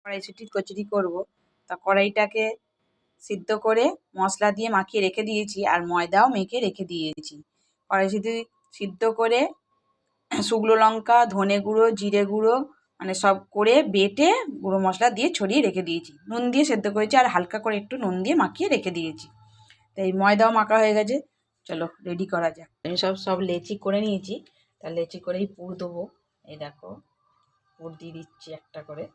কড়াইশুঁটির কচুরি করব। তা কড়াইটাকে সিদ্ধ করে মশলা দিয়ে মাখিয়ে রেখে দিয়েছি আর ময়দাও মেখে রেখে দিয়েছি। কড়াইশুঁটি সিদ্ধ করে শুকনো লঙ্কা, ধনে গুঁড়ো, জিরে গুঁড়ো মানে সব করে বেটে গুঁড়ো মশলা দিয়ে ছড়িয়ে রেখে দিয়েছি। নুন দিয়ে সেদ্ধ করেছি আর হালকা করে একটু নুন দিয়ে মাখিয়ে রেখে দিয়েছি। তো এই ময়দাও মাখা হয়ে গেছে, চলো রেডি করা যাক। আমি সব লেচি করে নিয়েছি, তা লেচি করেই পুর দেবো। এই দেখো পুর দিয়ে দিচ্ছি একটা করে।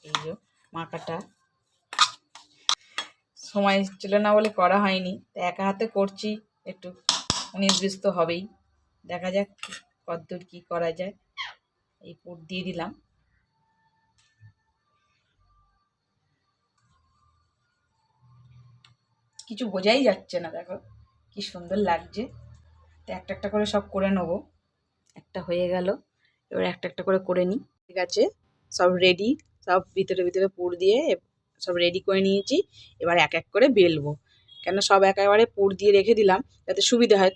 এই যে মাখাটা সময় ছিল না বলে করা হয়নি, তো একা হাতে করছি, একটু 19-20 তো হবেই। দেখা যাক কতদূর কী করা যায়। এই পুর দিয়ে দিলাম। কিছু বোঝাই যাচ্ছে না, দেখো কি সুন্দর লাগছে। তো একটা একটা করে সব করে নেবো। একটা হয়ে গেল, এবার একটা একটা করে নিই। ঠিক আছে, সব রেডি, সব ভিতরে ভিতরে পুর দিয়ে সব রেডি করে নিয়েছি। এবার এক এক করে বেলবো, কেন সব একেবারে পুর দিয়ে রেখে দিলাম যাতে সুবিধা হয়।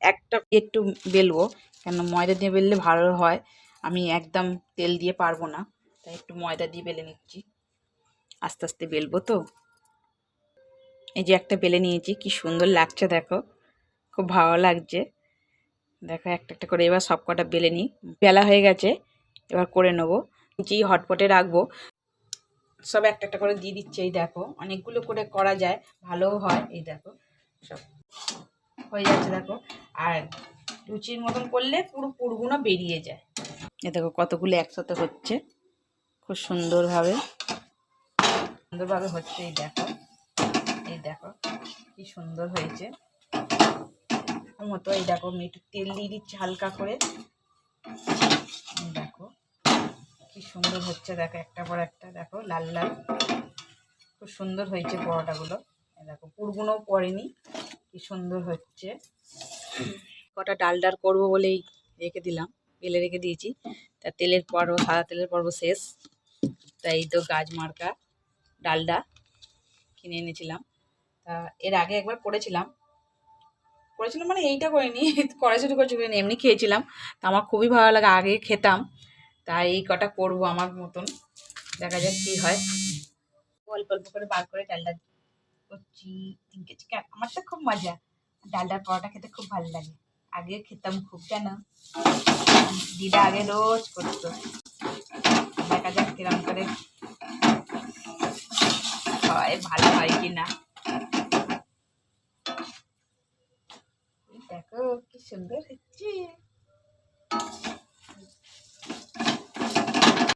একটা একটু বেলবো, কেন ময়দা দিয়ে বেললে ভালো হয়, আমি একদম তেল দিয়ে পারবো না, তাই একটু ময়দা দিয়ে বেলে নিচ্ছি। আস্তে আস্তে বেলবো তো। এই যে একটা বেলে নিয়েছি, কি সুন্দর লাগছে দেখো, খুব ভালো লাগছে। দেখো একটা একটা করে এবার সব কটা বেলে নিই। বেলা হয়ে গেছে, এবার করে নেবো। নিচেই হটপটে রাখবো, সব একটা একটা করে দিয়ে দিচ্ছে। এই দেখো অনেকগুলো করে করা যায়, ভালোও হয়। এই দেখো সব হয়ে যাচ্ছে দেখো। আর লুচির মতন করলে পুরো পুরগুলো বেরিয়ে যায়। এই দেখো কতগুলো একসাথে হচ্ছে, খুব সুন্দরভাবে হচ্ছে। এই দেখো, এই দেখো কি সুন্দর হয়েছে মতো। এই দেখো আমি একটু তেল দিয়ে দিচ্ছি হালকা করে। দেখো কি সুন্দর হচ্ছে, দেখো একটা পর একটা, দেখো লাল লাল, খুব সুন্দর হয়েছে পরোটাগুলো। দেখো পুরগুলোও পড়েনি, কি সুন্দর হচ্ছে। কটা ডাল করবো বলেই রেখে দিলাম, বেলে রেখে দিয়েছি। তা তেলের পর্ব, সাদা তেলের পর্ব শেষ। তাই তো গাছ মার্কা ডালডা কিনে এনেছিলাম। তা এর আগে একবার করেছিলাম মানে এইটা করিনি, কড়াইশুঁটি করিনি, এমনি খেয়েছিলাম। তা আমার খুবই ভালো লাগে, আগে খেতাম। তাই এই কটা করবো আমার মতন, দেখা যাক কী হয়। অল্প অল্প করে বার করে ডালডা করছি। আমার তো খুব মজা, ডালডার পরোটা খেতে খুব ভালো লাগে। আগে খেতাম খুব, কেন দিদা আগে রোজ করতো। দেখা যাক কিরম করে হয়, ভালো হয় কিনা। দেখো কি সুন্দর